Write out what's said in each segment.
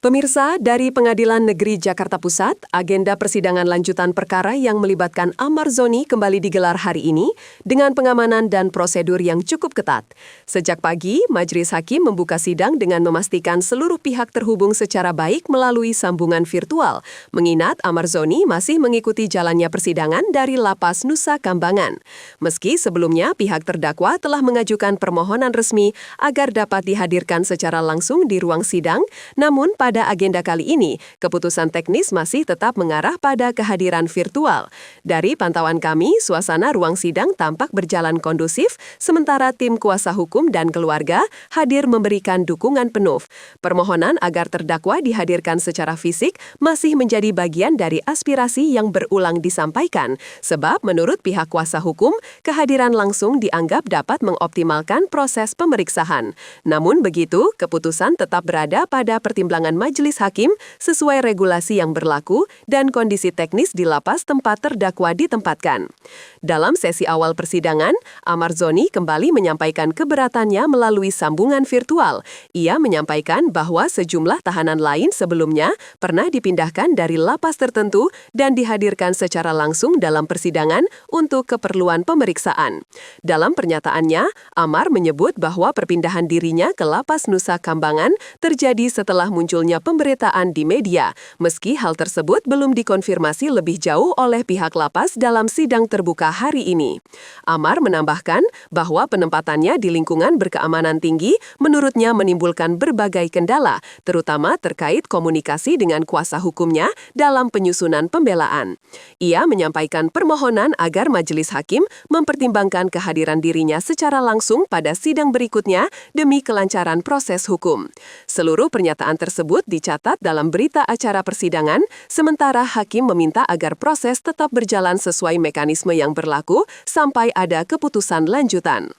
Pemirsa, dari Pengadilan Negeri Jakarta Pusat, agenda persidangan lanjutan perkara yang melibatkan Amar Zoni kembali digelar hari ini dengan pengamanan dan prosedur yang cukup ketat. Sejak pagi, Majelis Hakim membuka sidang dengan memastikan seluruh pihak terhubung secara baik melalui sambungan virtual, mengingat Amar Zoni masih mengikuti jalannya persidangan dari Lapas Nusa Kambangan. Meski sebelumnya pihak terdakwa telah mengajukan permohonan resmi agar dapat dihadirkan secara langsung di ruang sidang, namun pada agenda kali ini, keputusan teknis masih tetap mengarah pada kehadiran virtual. Dari pantauan kami, suasana ruang sidang tampak berjalan kondusif, sementara tim kuasa hukum dan keluarga hadir memberikan dukungan penuh. Permohonan agar terdakwa dihadirkan secara fisik masih menjadi bagian dari aspirasi yang berulang disampaikan, sebab menurut pihak kuasa hukum, kehadiran langsung dianggap dapat mengoptimalkan proses pemeriksaan. Namun begitu, keputusan tetap berada pada pertimbangan Majelis Hakim sesuai regulasi yang berlaku dan kondisi teknis di lapas tempat terdakwa ditempatkan. Dalam sesi awal persidangan, Amar Zoni kembali menyampaikan keberatannya melalui sambungan virtual. Ia menyampaikan bahwa sejumlah tahanan lain sebelumnya pernah dipindahkan dari lapas tertentu dan dihadirkan secara langsung dalam persidangan untuk keperluan pemeriksaan. Dalam pernyataannya, Amar menyebut bahwa perpindahan dirinya ke Lapas Nusa Kambangan terjadi setelah munculnya pemberitaan di media, meski hal tersebut belum dikonfirmasi lebih jauh oleh pihak lapas dalam sidang terbuka hari ini. Amar menambahkan bahwa penempatannya di lingkungan berkeamanan tinggi menurutnya menimbulkan berbagai kendala, terutama terkait komunikasi dengan kuasa hukumnya dalam penyusunan pembelaan. Ia menyampaikan permohonan agar Majelis Hakim mempertimbangkan kehadiran dirinya secara langsung pada sidang berikutnya demi kelancaran proses hukum. Seluruh pernyataan tersebut dicatat dalam berita acara persidangan, sementara hakim meminta agar proses tetap berjalan sesuai mekanisme yang berlaku sampai ada keputusan lanjutan.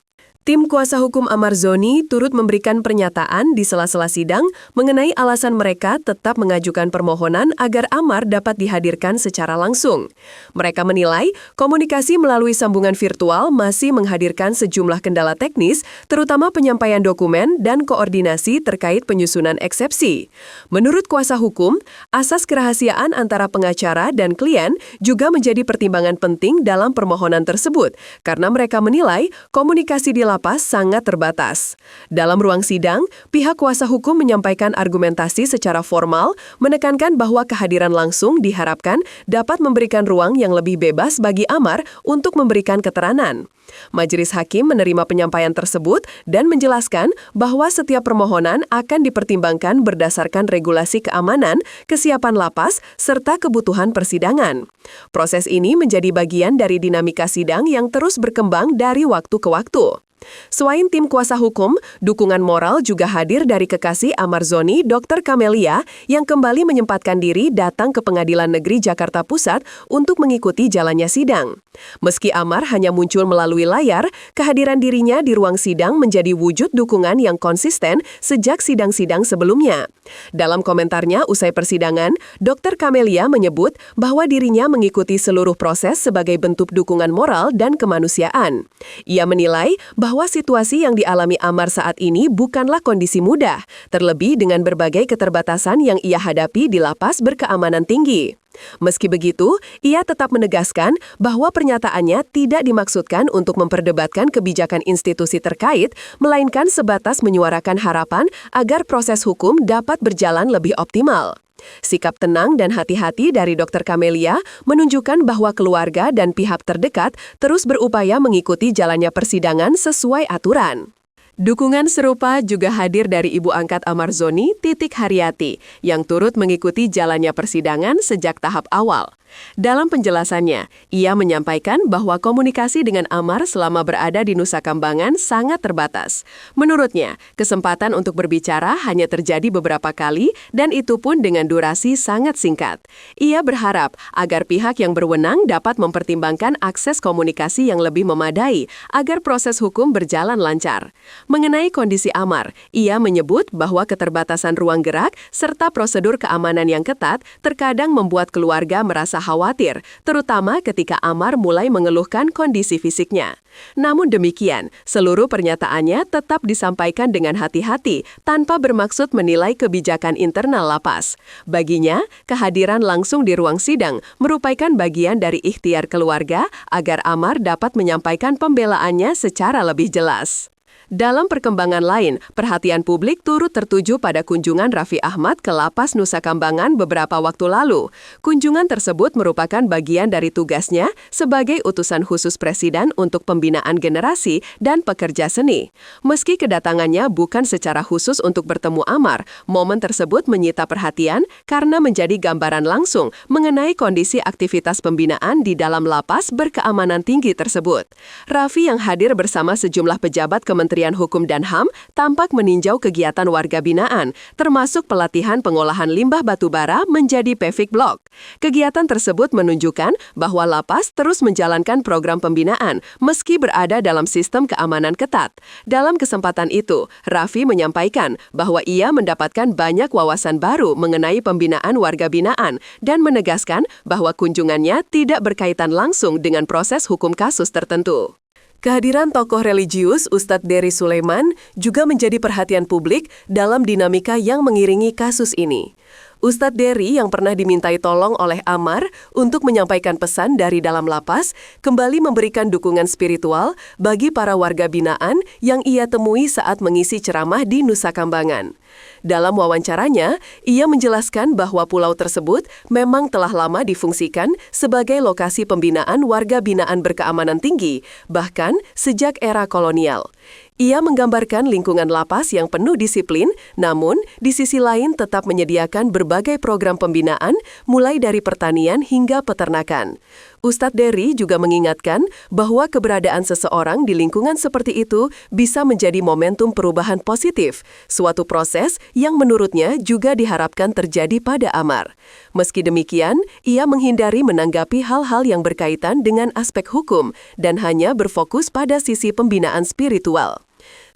Tim kuasa hukum Amar Zoni turut memberikan pernyataan di sela-sela sidang mengenai alasan mereka tetap mengajukan permohonan agar Amar dapat dihadirkan secara langsung. Mereka menilai komunikasi melalui sambungan virtual masih menghadirkan sejumlah kendala teknis, terutama penyampaian dokumen dan koordinasi terkait penyusunan eksepsi. Menurut kuasa hukum, asas kerahasiaan antara pengacara dan klien juga menjadi pertimbangan penting dalam permohonan tersebut, karena mereka menilai komunikasi di lapas sangat terbatas. Dalam ruang sidang, pihak kuasa hukum menyampaikan argumentasi secara formal, menekankan bahwa kehadiran langsung diharapkan dapat memberikan ruang yang lebih bebas bagi Amar untuk memberikan keterangan. Majelis Hakim menerima penyampaian tersebut dan menjelaskan bahwa setiap permohonan akan dipertimbangkan berdasarkan regulasi keamanan, kesiapan lapas, serta kebutuhan persidangan. Proses ini menjadi bagian dari dinamika sidang yang terus berkembang dari waktu ke waktu. Selain tim kuasa hukum, dukungan moral juga hadir dari kekasih Amar Zoni, Dr. Kamelia, yang kembali menyempatkan diri datang ke Pengadilan Negeri Jakarta Pusat untuk mengikuti jalannya sidang. Meski Amar hanya muncul melalui layar, kehadiran dirinya di ruang sidang menjadi wujud dukungan yang konsisten sejak sidang-sidang sebelumnya. Dalam komentarnya usai persidangan, Dr. Kamelia menyebut bahwa dirinya mengikuti seluruh proses sebagai bentuk dukungan moral dan kemanusiaan. Ia menilai bahwa situasi yang dialami Amar saat ini bukanlah kondisi mudah, terlebih dengan berbagai keterbatasan yang ia hadapi di lapas berkeamanan tinggi. Meski begitu, ia tetap menegaskan bahwa pernyataannya tidak dimaksudkan untuk memperdebatkan kebijakan institusi terkait, melainkan sebatas menyuarakan harapan agar proses hukum dapat berjalan lebih optimal. Sikap tenang dan hati-hati dari Dr. Kamelia menunjukkan bahwa keluarga dan pihak terdekat terus berupaya mengikuti jalannya persidangan sesuai aturan. Dukungan serupa juga hadir dari ibu angkat Amar Zoni, Titik Haryati, yang turut mengikuti jalannya persidangan sejak tahap awal. Dalam penjelasannya, ia menyampaikan bahwa komunikasi dengan Amar selama berada di Nusa Kambangan sangat terbatas. Menurutnya, kesempatan untuk berbicara hanya terjadi beberapa kali dan itu pun dengan durasi sangat singkat. Ia berharap agar pihak yang berwenang dapat mempertimbangkan akses komunikasi yang lebih memadai agar proses hukum berjalan lancar. Mengenai kondisi Amar, ia menyebut bahwa keterbatasan ruang gerak serta prosedur keamanan yang ketat terkadang membuat keluarga merasa merasa khawatir, terutama ketika Amar mulai mengeluhkan kondisi fisiknya. Namun demikian, seluruh pernyataannya tetap disampaikan dengan hati-hati tanpa bermaksud menilai kebijakan internal lapas. Baginya, kehadiran langsung di ruang sidang merupakan bagian dari ikhtiar keluarga agar Amar dapat menyampaikan pembelaannya secara lebih jelas. Dalam perkembangan lain, perhatian publik turut tertuju pada kunjungan Raffi Ahmad ke Lapas Nusa Kambangan beberapa waktu lalu. Kunjungan tersebut merupakan bagian dari tugasnya sebagai utusan khusus Presiden untuk pembinaan generasi dan pekerja seni. Meski kedatangannya bukan secara khusus untuk bertemu Amar, momen tersebut menyita perhatian karena menjadi gambaran langsung mengenai kondisi aktivitas pembinaan di dalam lapas berkeamanan tinggi tersebut. Raffi yang hadir bersama sejumlah pejabat Kementerian Hukum dan HAM tampak meninjau kegiatan warga binaan, termasuk pelatihan pengolahan limbah batubara menjadi paving block. Kegiatan tersebut menunjukkan bahwa lapas terus menjalankan program pembinaan meski berada dalam sistem keamanan ketat. Dalam kesempatan itu, Raffi menyampaikan bahwa ia mendapatkan banyak wawasan baru mengenai pembinaan warga binaan dan menegaskan bahwa kunjungannya tidak berkaitan langsung dengan proses hukum kasus tertentu. Kehadiran tokoh religius Ustadz Dery Sulaiman juga menjadi perhatian publik dalam dinamika yang mengiringi kasus ini. Ustadz Dery yang pernah dimintai tolong oleh Amar untuk menyampaikan pesan dari dalam lapas, kembali memberikan dukungan spiritual bagi para warga binaan yang ia temui saat mengisi ceramah di Nusa Kambangan. Dalam wawancaranya, ia menjelaskan bahwa pulau tersebut memang telah lama difungsikan sebagai lokasi pembinaan warga binaan berkeamanan tinggi, bahkan sejak era kolonial. Ia menggambarkan lingkungan lapas yang penuh disiplin, namun di sisi lain tetap menyediakan berbagai program pembinaan, mulai dari pertanian hingga peternakan. Ustadz Dery juga mengingatkan bahwa keberadaan seseorang di lingkungan seperti itu bisa menjadi momentum perubahan positif, suatu proses yang menurutnya juga diharapkan terjadi pada Amar. Meski demikian, ia menghindari menanggapi hal-hal yang berkaitan dengan aspek hukum dan hanya berfokus pada sisi pembinaan spiritual.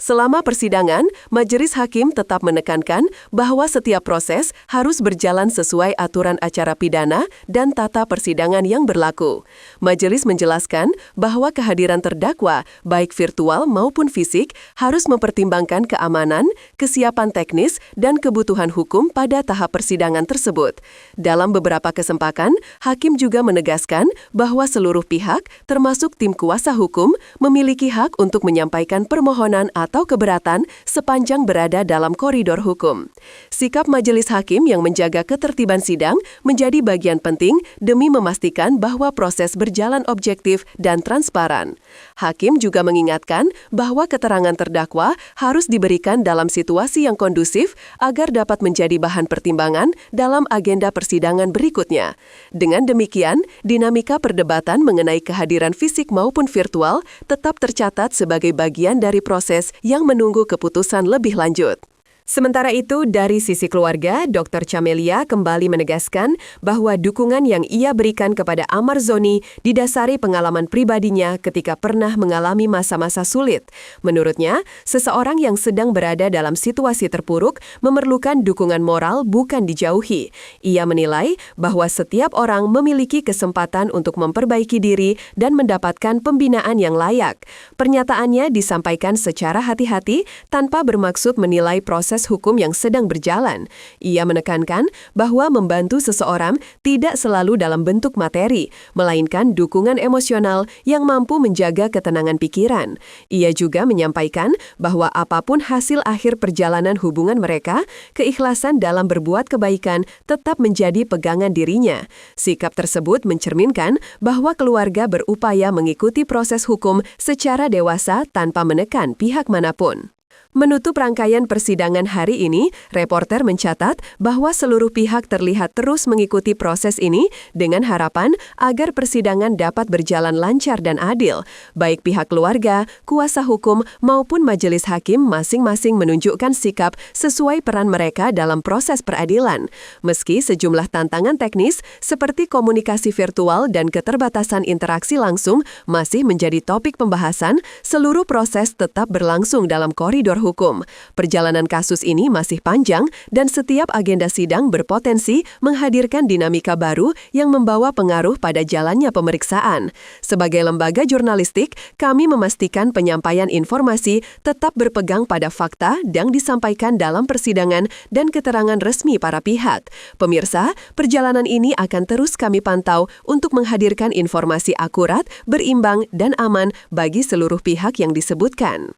Selama persidangan, majelis hakim tetap menekankan bahwa setiap proses harus berjalan sesuai aturan acara pidana dan tata persidangan yang berlaku. Majelis menjelaskan bahwa kehadiran terdakwa, baik virtual maupun fisik, harus mempertimbangkan keamanan, kesiapan teknis, dan kebutuhan hukum pada tahap persidangan tersebut. Dalam beberapa kesempatan, hakim juga menegaskan bahwa seluruh pihak, termasuk tim kuasa hukum, memiliki hak untuk menyampaikan permohonan atau keberatan sepanjang berada dalam koridor hukum. Sikap majelis hakim yang menjaga ketertiban sidang menjadi bagian penting demi memastikan bahwa proses berjalan objektif dan transparan. Hakim juga mengingatkan bahwa keterangan terdakwa harus diberikan dalam situasi yang kondusif agar dapat menjadi bahan pertimbangan dalam agenda persidangan berikutnya. Dengan demikian, dinamika perdebatan mengenai kehadiran fisik maupun virtual tetap tercatat sebagai bagian dari proses yang menunggu keputusan lebih lanjut. Sementara itu, dari sisi keluarga, Dr. Camelia kembali menegaskan bahwa dukungan yang ia berikan kepada Amar Zoni didasari pengalaman pribadinya ketika pernah mengalami masa-masa sulit. Menurutnya, seseorang yang sedang berada dalam situasi terpuruk memerlukan dukungan moral bukan dijauhi. Ia menilai bahwa setiap orang memiliki kesempatan untuk memperbaiki diri dan mendapatkan pembinaan yang layak. Pernyataannya disampaikan secara hati-hati tanpa bermaksud menilai proses hukum yang sedang berjalan. Ia menekankan bahwa membantu seseorang tidak selalu dalam bentuk materi, melainkan dukungan emosional yang mampu menjaga ketenangan pikiran. Ia juga menyampaikan bahwa apapun hasil akhir perjalanan hubungan mereka, keikhlasan dalam berbuat kebaikan tetap menjadi pegangan dirinya. Sikap tersebut mencerminkan bahwa keluarga berupaya mengikuti proses hukum secara dewasa tanpa menekan pihak manapun. Menutup rangkaian persidangan hari ini, reporter mencatat bahwa seluruh pihak terlihat terus mengikuti proses ini dengan harapan agar persidangan dapat berjalan lancar dan adil. Baik pihak keluarga, kuasa hukum, maupun majelis hakim masing-masing menunjukkan sikap sesuai peran mereka dalam proses peradilan. Meski sejumlah tantangan teknis seperti komunikasi virtual dan keterbatasan interaksi langsung masih menjadi topik pembahasan, seluruh proses tetap berlangsung dalam koridor hukum. Perjalanan kasus ini masih panjang dan setiap agenda sidang berpotensi menghadirkan dinamika baru yang membawa pengaruh pada jalannya pemeriksaan. Sebagai lembaga jurnalistik, kami memastikan penyampaian informasi tetap berpegang pada fakta yang disampaikan dalam persidangan dan keterangan resmi para pihak. Pemirsa, perjalanan ini akan terus kami pantau untuk menghadirkan informasi akurat, berimbang, dan aman bagi seluruh pihak yang disebutkan.